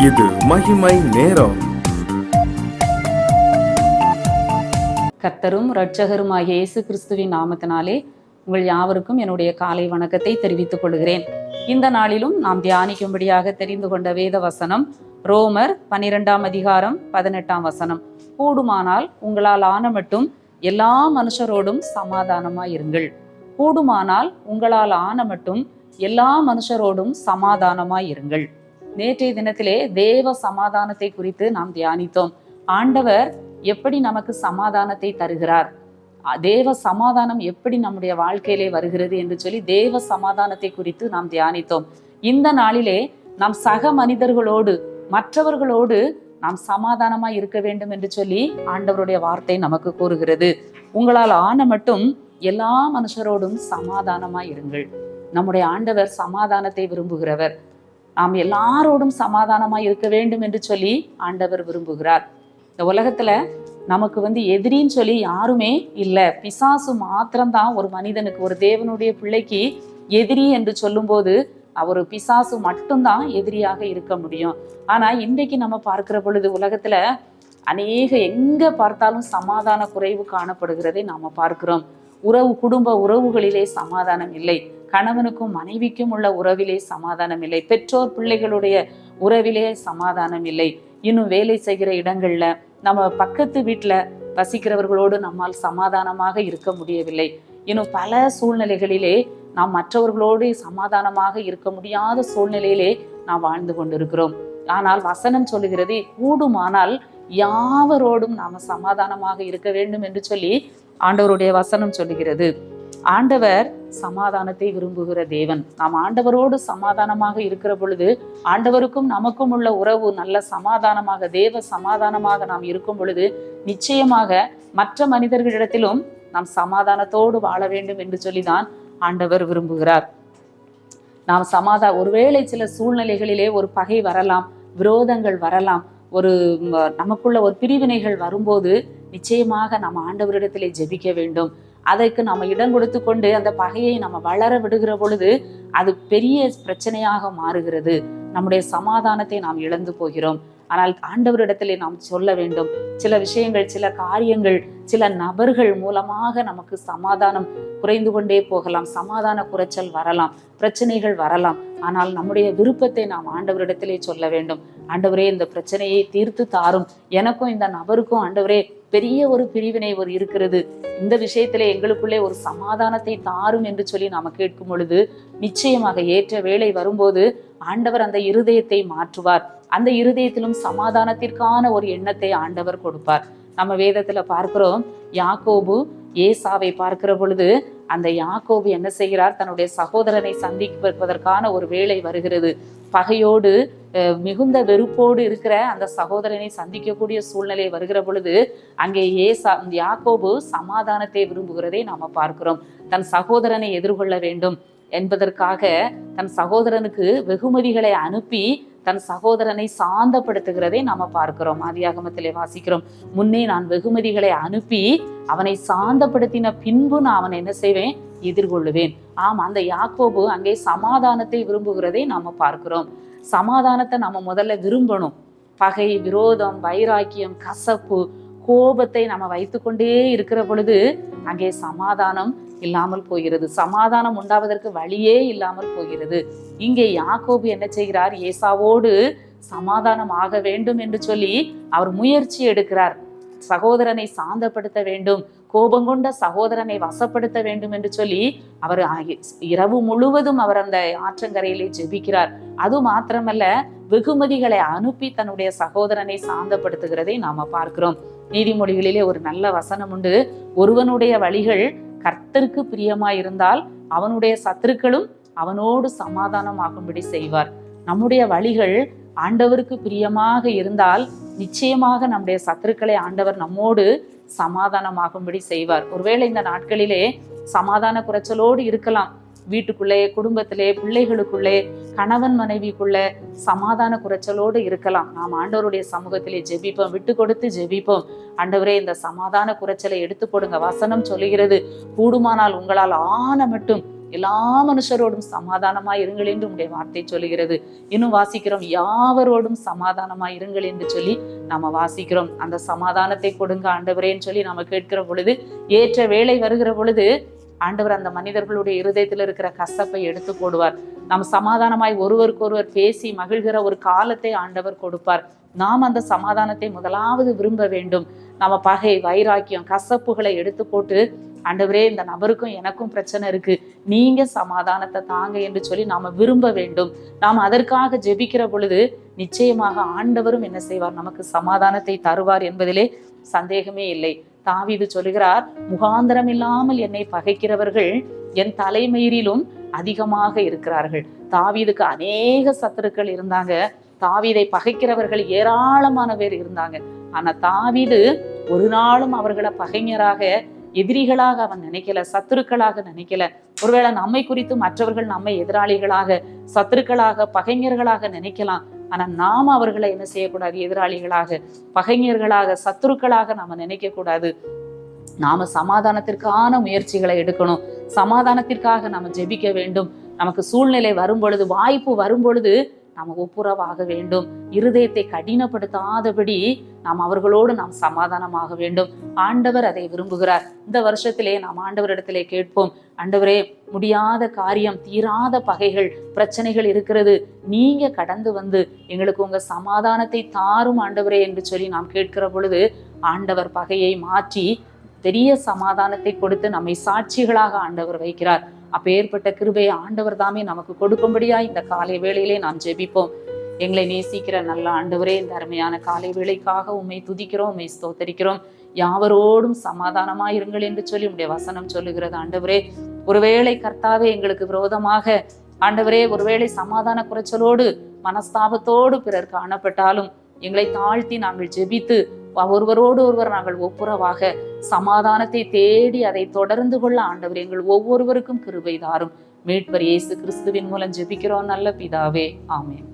இது மகிமை நேரம். கர்த்தரும் இரட்சகருமாகிய இயேசு கிறிஸ்துவின் நாமத்தினாலே உங்கள் யாவருக்கும் என்னுடைய காலை வணக்கத்தை தெரிவித்துக் கொள்கிறேன். இந்த நாளிலும் நாம் தியானிக்கும்படியாக தெரிந்து கொண்ட வேத வசனம் ரோமர் 12ஆம் அதிகாரம் 18ஆம் வசனம். கூடுமானால் உங்களால் ஆன மட்டும் எல்லா மனுஷரோடும் சமாதானமாயிருங்கள். கூடுமானால் உங்களால் ஆன மட்டும் எல்லா மனுஷரோடும் சமாதானமாயிருங்கள். நேற்றைய தினத்திலே தேவ சமாதானத்தை குறித்து நாம் தியானித்தோம். ஆண்டவர் எப்படி நமக்கு சமாதானத்தை தருகிறார், தேவ சமாதானம் எப்படி நம்முடைய வாழ்க்கையிலே வருகிறது என்று சொல்லி தேவ சமாதானத்தை குறித்து நாம் தியானித்தோம். இந்த நாளிலே நாம் சக மனிதர்களோடு மற்றவர்களோடு நாம் சமாதானமாய் இருக்க வேண்டும் என்று சொல்லி ஆண்டவருடைய வார்த்தை நமக்கு கூறுகிறது. உங்களால் ஆன மட்டும் எல்லா மனுஷரோடும் சமாதானமாய் இருங்கள். நம்முடைய ஆண்டவர் சமாதானத்தை விரும்புகிறவர். நாம் எல்லாரோடும் சமாதானமாய் இருக்க வேண்டும் என்று சொல்லி ஆண்டவர் விரும்புகிறார். இந்த உலகத்துல நமக்கு எதிரின்னு சொல்லி யாருமே இல்லை. பிசாசு மாத்திரம்தான் ஒரு மனிதனுக்கு, ஒரு தேவனுடைய பிள்ளைக்கு எதிரி என்று சொல்லும் போது அவர் பிசாசு மட்டும்தான் எதிரியாக இருக்க முடியும். ஆனா இன்றைக்கு நம்ம பார்க்கிற பொழுது உலகத்துல எங்க பார்த்தாலும் சமாதான குறைவு காணப்படுகிறதை நாம பார்க்கிறோம். குடும்ப உறவுகளிலே சமாதானம் இல்லை. கணவனுக்கும் மனைவிக்கும் உள்ள உறவிலே சமாதானம் இல்லை. பெற்றோர் பிள்ளைகளுடைய உறவிலே சமாதானம் இல்லை. இன்னும் வேலை செய்கிற இடங்கள்ல நம்ம பக்கத்து வீட்டுல வசிக்கிறவர்களோடு நம்மால் சமாதானமாக இருக்க முடியவில்லை. இன்னும் பல சூழ்நிலைகளிலே நாம் மற்றவர்களோடு சமாதானமாக இருக்க முடியாத சூழ்நிலையிலே நாம் வாழ்ந்து கொண்டிருக்கிறோம். ஆனால் வசனம் சொல்லுகிறது, கூடுமானால் யாவரோடும் நாம சமாதானமாக இருக்க வேண்டும் என்று சொல்லி ஆண்டவருடைய வசனம் சொல்லுகிறது. ஆண்டவர் சமாதானத்தை விரும்புகிற தேவன். நாம் ஆண்டவரோடு சமாதானமாக இருக்கிற பொழுது ஆண்டவருக்கும் நமக்கும் உள்ள உறவு நல்ல சமாதானமாக, தேவ சமாதானமாக நாம் இருக்கும் பொழுது நிச்சயமாக மற்ற மனிதர்களிடத்திலும் நாம் சமாதானத்தோடு வாழ வேண்டும் என்று சொல்லிதான் ஆண்டவர் விரும்புகிறார். நாம் ஒருவேளை சில சூழ்நிலைகளிலே ஒரு பகை வரலாம், விரோதங்கள் வரலாம், நமக்குள்ள ஒரு பிரிவினைகள் வரும்போது நிச்சயமாக நம்ம ஆண்டவரிடத்திலே ஜெபிக்க வேண்டும். அதற்கு நம்ம இடம் கொடுத்து கொண்டு அந்த பகையை நம்ம வளர விடுகிற பொழுது அது பெரிய பிரச்சனையாக மாறுகிறது. நம்முடைய சமாதானத்தை நாம் இழந்து போகிறோம். ஆனால் ஆண்டவரிடத்திலே நாம் சொல்ல வேண்டும். சில விஷயங்கள், சில காரியங்கள், சில நபர்கள் மூலமாக நமக்கு சமாதானம் குறைந்து கொண்டே போகலாம். சமாதான குறைச்சல் வரலாம், பிரச்சனைகள் வரலாம். ஆனால் நம்முடைய விருப்பத்தை நாம் ஆண்டவரிடத்திலே சொல்ல வேண்டும். ஆண்டவரே, இந்த பிரச்சனையை தீர்த்து தாரும். எனக்கும் இந்த நபருக்கும் ஆண்டவரே பெரிய ஒரு பிரிவினை இருக்கிறது. இந்த விஷயத்திலே எங்களுக்குள்ளே ஒரு சமாதானத்தை தாரும் என்று சொல்லி நாம கேட்கும் பொழுது நிச்சயமாக ஏற்ற வேளை வரும்போது ஆண்டவர் அந்த இருதயத்தை மாற்றுவார். அந்த இருதயத்திலும் சமாதானத்திற்கான ஒரு எண்ணத்தை ஆண்டவர் கொடுப்பார். நம்ம வேதத்துல பார்க்கிறோம், யாக்கோபு ஏசாவை பார்க்கிற பொழுது அந்த யாக்கோபு என்ன செய்கிறார், தன்னுடைய சகோதரனை சந்திப்பதற்கான ஒரு வேளை வருகிறது. பகையோடு மிகுந்த வெறுப்போடு இருக்கிற அந்த சகோதரனை சந்திக்கக்கூடிய சூழ்நிலை வருகிற பொழுது அங்கே யாக்கோபு சமாதானத்தை விரும்புகிறதை நாம பார்க்கிறோம். தன் சகோதரனை எதிர்கொள்ள வேண்டும் என்பதற்காக தன் சகோதரனுக்கு வெகுமதிகளை அனுப்பி தன் சகோதரனை சாந்தப்படுத்துகிறதை நாம பார்க்கிறோம். ஆதியாகமத்திலே வாசிக்கிறோம், முன்னே நான் வெகுமதிகளை அனுப்பி அவனை சாந்தப்படுத்தின பின்பு நான் அவனை என்ன செய்வேன், எதிர்கொள்ளுவேன். அந்த யாக்கோபு அங்கே சமாதானத்தை விரும்புகிறதை நாம பார்க்கிறோம். சமாதானத்தை நாம முதல்ல விரும்பணும். பகை, விரோதம், வைராக்கியம், கசப்பு, கோபத்தை நம்ம வைத்துக்கொண்டே இருக்கிற பொழுது அங்கே சமாதானம் இல்லாமல் போகிறது. சமாதானம் உண்டாவதற்கு வழியே இல்லாமல் போகிறது. இங்கே யாக்கோபு என்ன செய்கிறார், ஏசாவோடு சமாதானம் ஆக வேண்டும் என்று சொல்லி அவர் முயற்சி எடுக்கிறார். சகோதரனை சாந்தப்படுத்த வேண்டும், கோபம் கொண்ட சகோதரனை வசப்படுத்த வேண்டும் என்று சொல்லி அவர் இரவு முழுவதும் அவர் அந்த ஆற்றங்கரையிலே ஜெபிக்கிறார். அது மாத்திரமல்ல, வெகுமதிகளை அனுப்பி தன்னுடைய சகோதரனை சாந்தப்படுத்துகிறதை நாம பார்க்கிறோம். நீதிமொழிகளிலே ஒரு நல்ல வசனம் உண்டு, ஒருவனுடைய வழிகள் கர்த்தருக்கு பிரியமாயிருந்தால் அவனுடைய சத்துருக்களும் அவனோடு சமாதானம் ஆகும்படி செய்வார். நம்முடைய வழிகள் ஆண்டவருக்கு பிரியமாக இருந்தால் நிச்சயமாக நம்முடைய சத்துருக்களை ஆண்டவர் நம்மோடு சமாதானமாகும்படி செய்வார். ஒருவேளை இந்த நாட்களிலே சமாதான குறைச்சலோடு இருக்கலாம். வீட்டுக்குள்ளே, குடும்பத்திலே, பிள்ளைகளுக்குள்ளே, கணவன் மனைவிக்குள்ள சமாதான குறைச்சலோடு இருக்கலாம். நாம் ஆண்டவருடைய சமூகத்திலே ஜெபிப்போம், விட்டு கொடுத்து ஜெபிப்போம். ஆண்டவரே, இந்த சமாதான குறைச்சலை எடுத்து போடுங்க. வசனம் சொல்லுகிறது, கூடுமானால் உங்களால் ஆன மட்டும் எல்லா மனுஷரோடும் சமாதானமாய் இருங்கள் என்று உடைய வார்த்தை சொல்லுகிறது. இன்னும் வாசிக்கிறோம், யாவரோடும் சமாதானமாய் இருங்கள் என்று சொல்லி நாம வாசிக்கிறோம். அந்த சமாதானத்தை கொடுங்க ஆண்டவரேன்னு சொல்லி நாம கேட்கிற பொழுது, ஏற்ற வேளை வருகிற பொழுது ஆண்டவர் அந்த மனிதர்களுடைய இருதயத்தில் இருக்கிற கசப்பை எடுத்து போடுவார். நாம் சமாதானமாய் ஒருவருக்கு ஒருவர் பேசி மகிழ்கிற ஒரு காலத்தை ஆண்டவர் கொடுப்பார். நாம் அந்த சமாதானத்தை முதலாவது விரும்ப வேண்டும். நம்ம பகை, வைராக்கியம், கசப்புகளை எடுத்து போட்டு, ஆண்டவரே இந்த நபருக்கும் எனக்கும் பிரச்சனை இருக்கு, நீங்க சமாதானத்தை தாங்க என்று சொல்லி நாம விரும்ப வேண்டும். நாம் அதற்காக ஜெபிக்கிற பொழுது நிச்சயமாக ஆண்டவரும் என்ன செய்வார், நமக்கு சமாதானத்தை தருவார் என்பதிலே சந்தேகமே இல்லை. தாவீது சொல்லுகிறார், முகாந்திரம் இல்லாமல் என்னை பகைக்கிறவர்கள் என் தலைமயிரிலும் அதிகமாக இருக்கிறார்கள். தாவீதுக்கு அநேக சத்துருக்கள் இருந்தாங்க. தாவீதை பகைக்கிறவர்கள் ஏராளமான பேர் இருந்தாங்க. ஆனா தாவீது ஒரு நாளும் அவர்களை பகைஞராக, எதிரிகளாக அவன் நினைக்கல, சத்துருக்களாக நினைக்கல. ஒருவேளை நம்மை குறித்து மற்றவர்கள் நம்மை எதிராளிகளாக, சத்துருக்களாக, பகைஞர்களாக நினைக்கலாம். ஆனா நாம அவர்களை என்ன செய்யக்கூடாது, எதிராளிகளாக, பகைஞர்களாக, சத்துருக்களாக நாம நினைக்க கூடாது. நாம சமாதானத்திற்கான முயற்சிகளை எடுக்கணும். சமாதானத்திற்காக நாம ஜெபிக்க வேண்டும். நமக்கு சூழ்நிலை வரும் பொழுது, வாய்ப்பு வரும் பொழுது நாம ஒப்புரவாக வேண்டும். இருதயத்தை கடினப்படுத்தாதபடி நாம் அவர்களோடு நாம் சமாதானமாக வேண்டும். ஆண்டவர் அதை விரும்புகிறார். இந்த வருஷத்திலே நாம் ஆண்டவரிடத்திலே கேட்போம், ஆண்டவரே, முடியாத காரியம், தீராத பகைகள், பிரச்சனைகள் இருக்கிறது, நீங்க கடந்து வந்து எங்களுக்கு உங்க சமாதானத்தை தாரும் ஆண்டவரே என்று சொல்லி நாம் கேட்கிற பொழுது ஆண்டவர் பகையை மாற்றி பெரிய சமாதானத்தை கொடுத்து நம்மை சாட்சிகளாக ஆண்டவர் வைக்கிறார். அப்பேற்பட்ட கிருபையை ஆண்டவர் தாமே நமக்கு கொடுக்கும்படியா இந்த காலை வேளையிலே நாம் ஜெபிப்போம். எங்களை நேசிக்கிற நல்ல ஆண்டவரே, இந்த அருமையான காலை வேளைக்காக உம்மை துதிக்கிறோம், உம்மை ஸ்தோத்தரிக்கிறோம். யாவரோடும் சமாதானமாயிருங்கள் என்று சொல்லி உம்முடைய வசனம் சொல்லுகிறது. ஆண்டவரே, ஒருவேளை கர்த்தாவே எங்களுக்கு விரோதமாக ஆண்டவரே, ஒருவேளை சமாதான குறைச்சலோடு மனஸ்தாபத்தோடு பிறர் காணப்பட்டாலும் எங்களை தாழ்த்தி நாங்கள் ஜெபித்து ஒருவரோடு ஒருவர் நாங்கள் ஒப்புரவாக சமாதானத்தை தேடி அதை தொடர்ந்து கொள்ள ஆண்டவர் எங்கள் ஒவ்வொருவருக்கும் கிருபை தாரும். மீட்பர் இயேசு கிறிஸ்துவின் மூலம் ஜெபிக்கிறோம் நல்ல பிதாவே, ஆமென்.